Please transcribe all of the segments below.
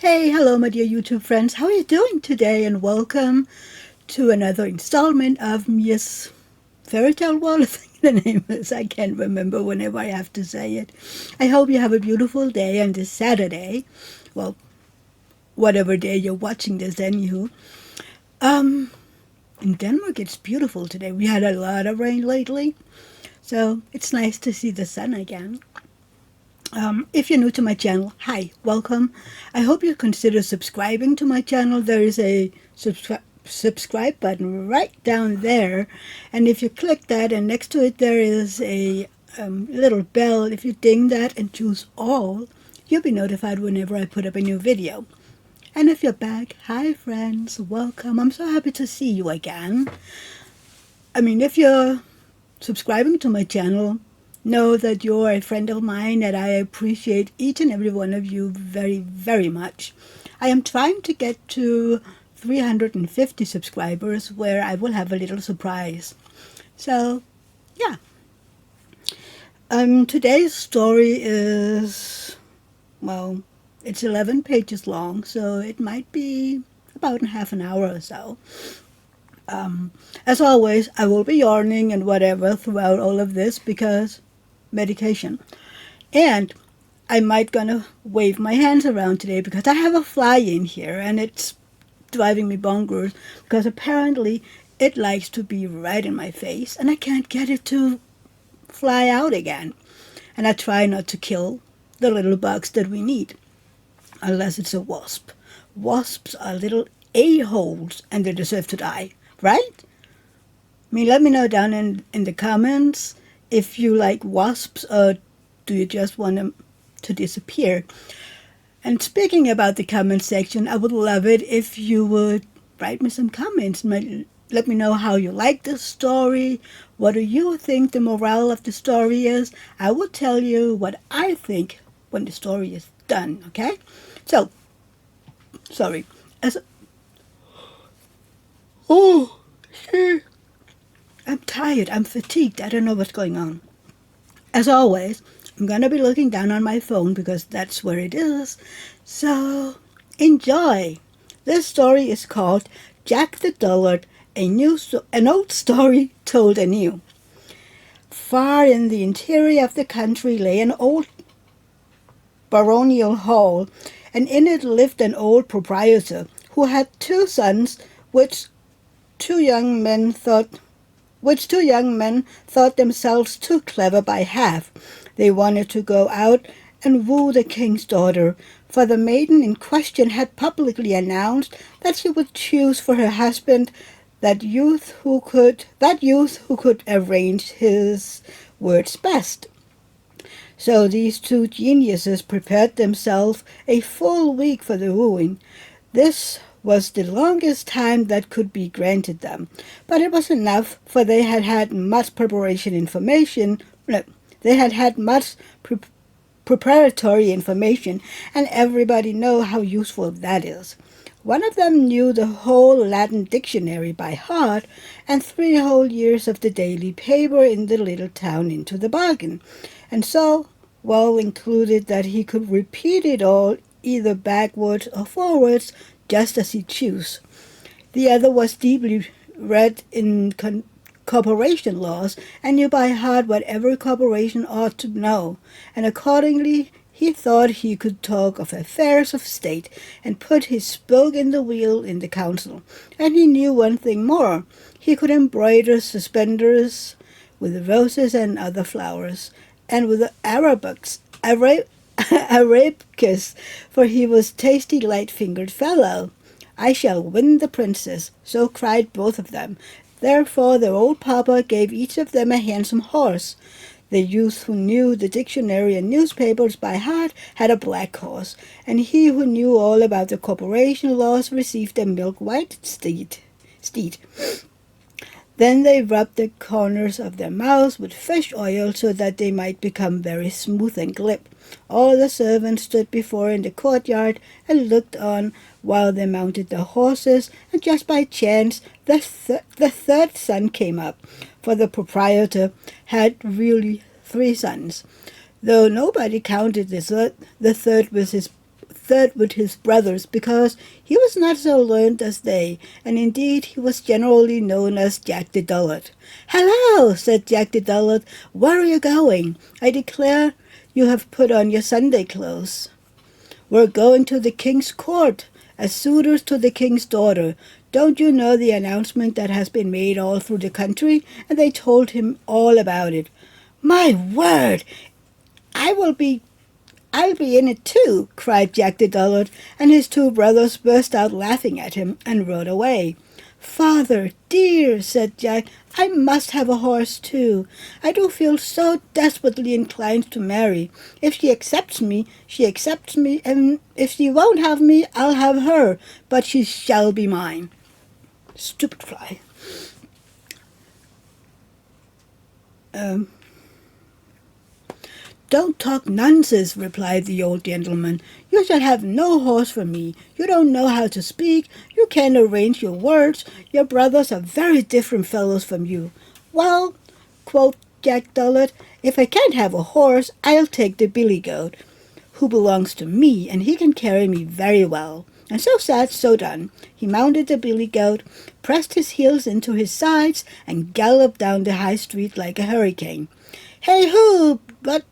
Hey, hello, my dear YouTube friends. How are you doing today? And welcome to another installment of Mia's Fairy Tale World. I think the name is. I can't remember whenever I have to say it. I hope you have a beautiful day on this Saturday. Well, whatever day you're watching this, anywho. Um, in Denmark, it's beautiful today. We had a lot of rain lately, so it's nice to see the sun again. If you're new to my channel, hi, welcome. I hope you consider subscribing to my channel. There is a subscribe button right down there, and if you click that, and next to it there is a little bell. If you ding that and choose all, you'll be notified whenever I put up a new video. And if you're back, hi friends, welcome. I'm so happy to see you again. If you're subscribing to my channel, know that you're a friend of mine, and I appreciate each and every one of you very, very much. I am trying to get to 350 subscribers, where I will have a little surprise. So, yeah. Today's story is, well, it's 11 pages long, so it might be about half an hour or so. As always, I will be yarning and whatever throughout all of this because medication. And I might gonna wave my hands around today because I have a fly in here and it's driving me bonkers because apparently it likes to be right in my face and I can't get it to fly out again. And I try not to kill the little bugs that we need, unless it's a wasp. Wasps are little a-holes and they deserve to die, right? Let me know down in the comments if you like wasps or do you just want them to disappear. And speaking about the comment section, I would love it if you would write me some comments. Let me know how you like this story. What do you think the morale of the story is? I will tell you what I think when the story is done, okay? So, sorry. I'm tired. I'm fatigued. I don't know what's going on. As always, I'm going to be looking down on my phone because that's where it is. So, enjoy. This story is called Jack the Dullard, an old story told anew. Far in the interior of the country lay an old baronial hall, and in it lived an old proprietor who had two sons, which two young men thought themselves too clever by half. They wanted to go out and woo the king's daughter, for the maiden in question had publicly announced that she would choose for her husband that youth who could arrange his words best. So these two geniuses prepared themselves a full week for the wooing. This was the longest time that could be granted them, but it was enough, for they had had much preparatory information, and everybody knows how useful that is. One of them knew the whole Latin dictionary by heart, and 3 whole years of the daily paper in the little town into the bargain, and so well included that he could repeat it all either backwards or forwards, just as he chose. The other was deeply read in corporation laws and knew by heart what every corporation ought to know, and accordingly he thought he could talk of affairs of state and put his spoke in the wheel in the council. And he knew one thing more. He could embroider suspenders with roses and other flowers, and with arabesques, for he was tasty light-fingered fellow. I shall win the princess, so cried both of them. Therefore their old papa gave each of them a handsome horse. The youth who knew the dictionary and newspapers by heart had a black horse, and he who knew all about the corporation laws received a milk-white steed. Then they rubbed the corners of their mouths with fish oil so that they might become very smooth and glib. All the servants stood before in the courtyard and looked on while they mounted the horses, and just by chance the third son came up, for the proprietor had really 3 sons, though nobody counted the third with his third with his brothers, because he was not so learned as they, and indeed he was generally known as Jack the Dullard. "Hello," said Jack the Dullard. "Where are you going? I declare you have put on your Sunday clothes." "We're going to the king's court, as suitors to the king's daughter. Don't you know the announcement that has been made all through the country?" And they told him all about it. "My word! I'll be in it too," cried Jack the Dullard, and his two brothers burst out laughing at him and rode away. "Father, dear," said Jack, "I must have a horse too. I do feel so desperately inclined to marry. If she accepts me, she accepts me, and if she won't have me, I'll have her, but she shall be mine." Stupid fly. "Don't talk nonsense," replied the old gentleman. "You shall have no horse from me. You don't know how to speak. You can't arrange your words. Your brothers are very different fellows from you." "Well," quoth Jack Dullard, "if I can't have a horse, I'll take the billy goat, who belongs to me, and he can carry me very well." And so said, so done. He mounted the billy goat, pressed his heels into his sides, and galloped down the high street like a hurricane. "Hey-hoo, but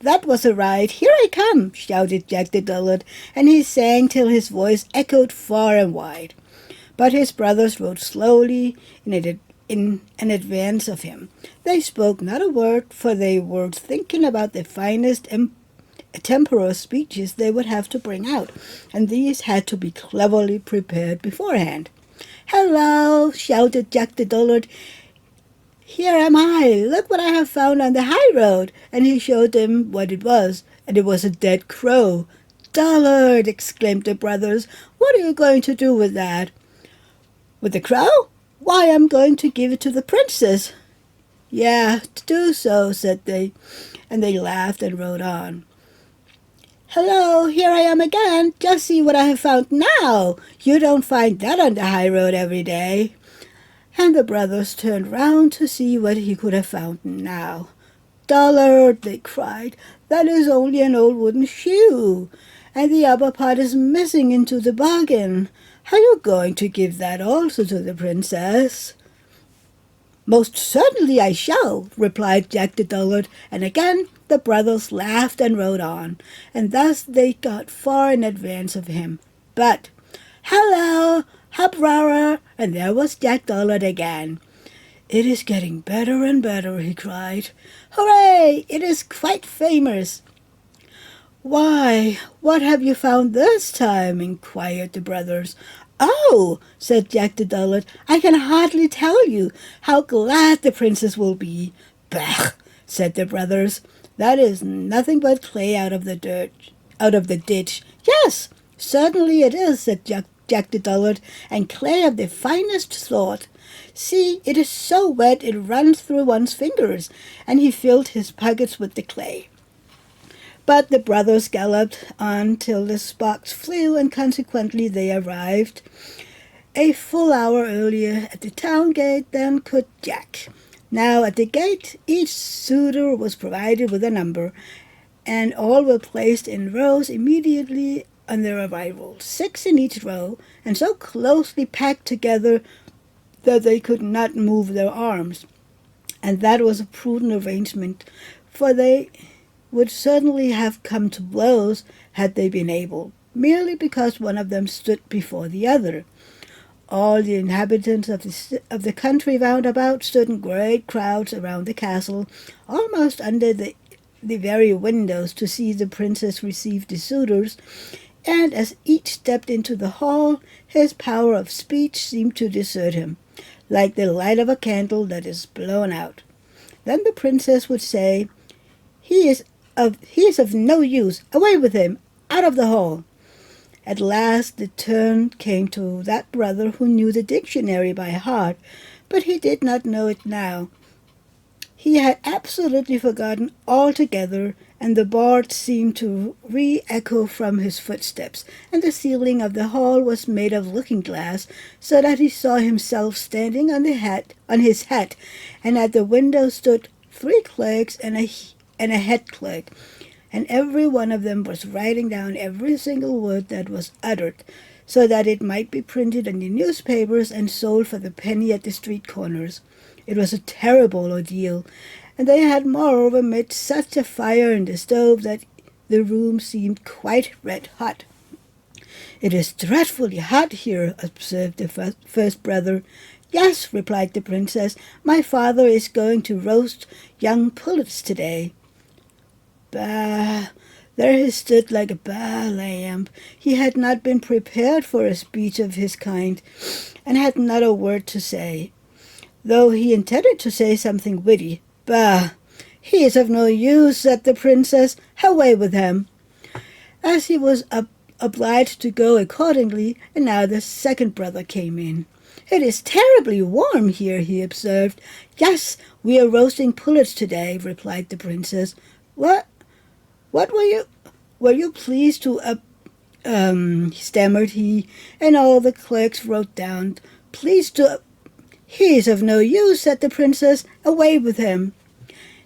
that was a ride. Here I come," shouted Jack the Dullard, and he sang till his voice echoed far and wide. But his brothers rode slowly in advance of him. They spoke not a word, for they were thinking about the finest temporal speeches they would have to bring out, and these had to be cleverly prepared beforehand. "Hello!" shouted Jack the Dullard. "Here am I. Look what I have found on the high road." And he showed them what it was, and it was a dead crow. "Dullard!" exclaimed the brothers. "What are you going to do with that?" "With the crow? Why, I'm going to give it to the princess." "Yeah, do so," said they, and they laughed and rode on. "Hello, here I am again. Just see what I have found now. You don't find that on the high road every day." And the brothers turned round to see what he could have found now. "Dullard," they cried, "that is only an old wooden shoe, and the upper part is missing into the bargain. Are you going to give that also to the princess?" "Most certainly I shall," replied Jack the Dullard, and again the brothers laughed and rode on, and thus they got far in advance of him. But, "Hello, Habrara!" and there was Jack Dullard again. "It is getting better and better," he cried. "Hooray! It is quite famous." "Why, what have you found this time?" inquired the brothers. "Oh," said Jack the Dullard, "I can hardly tell you. How glad the princess will be." "Bah!" said the brothers. "That is nothing but clay out of the ditch." "Yes, certainly it is," said Jack the Dullard, "and clay of the finest sort. See, it is so wet it runs through one's fingers." And he filled his pockets with the clay. But the brothers galloped on till the sparks flew, and consequently they arrived a full hour earlier at the town gate than could Jack. Now at the gate each suitor was provided with a number, and all were placed in rows immediately on their arrival, 6 in each row, and so closely packed together that they could not move their arms. And that was a prudent arrangement, for they would certainly have come to blows had they been able, merely because one of them stood before the other. All the inhabitants of the country round about stood in great crowds around the castle, almost under the very windows, to see the princess receive the suitors, and as each stepped into the hall, his power of speech seemed to desert him, like the light of a candle that is blown out. Then the princess would say, He is of no use. Away with him, out of the hall." At last the turn came to that brother who knew the dictionary by heart, but he did not know it now. He had absolutely forgotten altogether, and the board seemed to re-echo from his footsteps, and the ceiling of the hall was made of looking-glass, so that he saw himself standing on his hat, and at the window stood 3 clerks and a head clerk, and every one of them was writing down every single word that was uttered, so that it might be printed in the newspapers and sold for the penny at the street corners. It was a terrible ordeal, and they had moreover made such a fire in the stove that the room seemed quite red hot. "It is dreadfully hot here," observed the first brother. "Yes," replied the princess, "my father is going to roast young pullets today." Bah! There he stood like a bare lamb. He had not been prepared for a speech of his kind, and had not a word to say, though he intended to say something witty. "Bah! He is of no use," said the princess. "Away with him." As he was obliged to go accordingly, and now the second brother came in. "It is terribly warm here," he observed. "Yes, we are roasting pullets today," replied the princess. What were you pleased to, stammered he, and all the clerks wrote down, "Pleased to, "He is of no use," said the princess. "Away with him."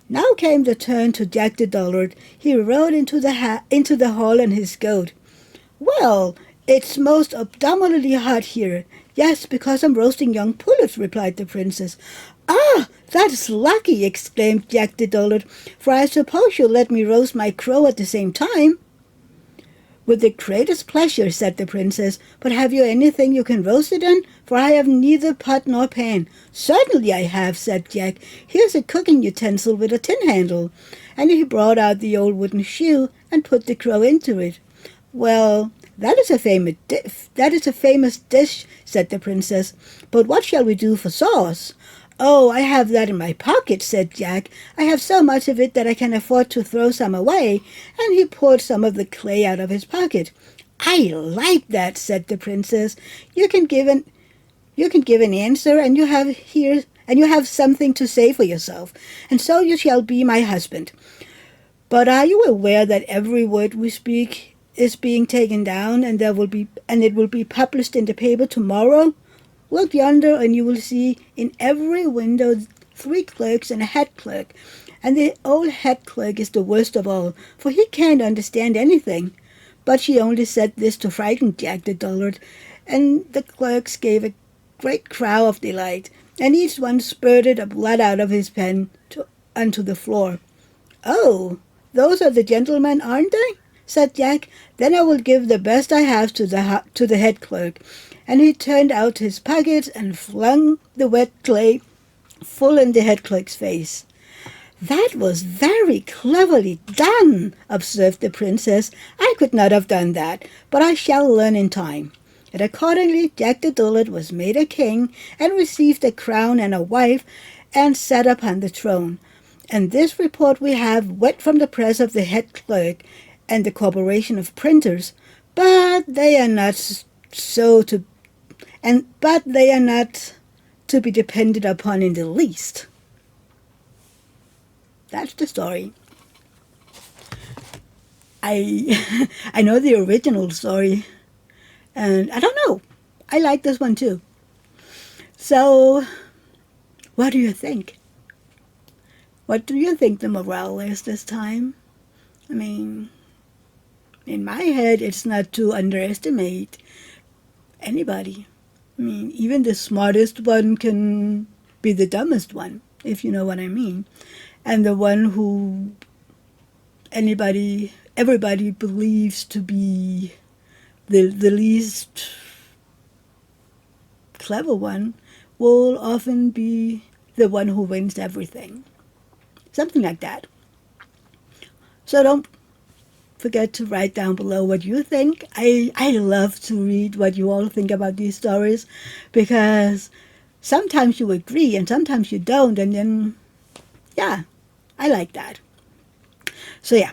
Now came the turn to Jack the Dullard. He rode into the hall on his goat. "Well, it's most abominably hot here." "Yes, because I'm roasting young pullets," replied the princess. "Ah, that's lucky," exclaimed Jack the Dullard, "for I suppose you'll let me roast my crow at the same time." "With the greatest pleasure," said the princess, "but have you anything you can roast it in? For I have neither pot nor pan." "Certainly I have," said Jack. "Here's a cooking utensil with a tin handle." And he brought out the old wooden shoe and put the crow into it. "Well, that is a famous dish," said the princess. "But what shall we do for sauce?" "Oh, I have that in my pocket," said Jack. "I have so much of it that I can afford to throw some away," and he poured some of the clay out of his pocket. "I like that," said the princess. You can give an answer, and you have something to say for yourself, and so you shall be my husband. But are you aware that every word we speak is being taken down, and it will be published in the paper tomorrow? Look yonder, and you will see in every window 3 clerks and a head clerk, and the old head clerk is the worst of all, for he can't understand anything." But she only said this to frighten Jack the Dullard, and the clerks gave a great crow of delight, and each one spurted a blood out of his pen onto the floor. "Oh, those are the gentlemen, aren't they?" said Jack. "Then I will give the best I have to the head clerk." And he turned out his pockets and flung the wet clay full in the head clerk's face. "That was very cleverly done," observed the princess. "I could not have done that, but I shall learn in time." And accordingly Jack the Dullard was made a king, and received a crown and a wife, and sat upon the throne. And this report we have wet from the press of the head clerk and the Corporation of Printers, but they are not to be depended upon in the least. That's the story. I know the original story, and I don't know. I like this one too. So, what do you think? What do you think the morale is this time? I mean, in my head, it's not to underestimate anybody. I mean, even the smartest one can be the dumbest one, if you know what I mean. And the one who everybody believes to be the least clever one will often be the one who wins everything. Something like that. So don't forget to write down below what you think. I love to read what you all think about these stories, because sometimes you agree and sometimes you don't, and then, yeah, I like that. So yeah,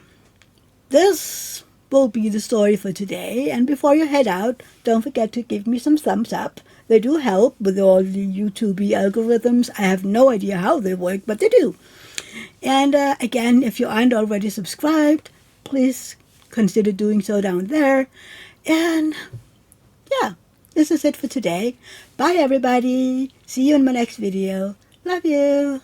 this will be the story for today, and before you head out, don't forget to give me some thumbs up. They do help with all the YouTube algorithms. I have no idea how they work, but they do. And again, if you aren't already subscribed, please consider doing so down there. And yeah, this is it for today. Bye everybody. See you in my next video. Love you.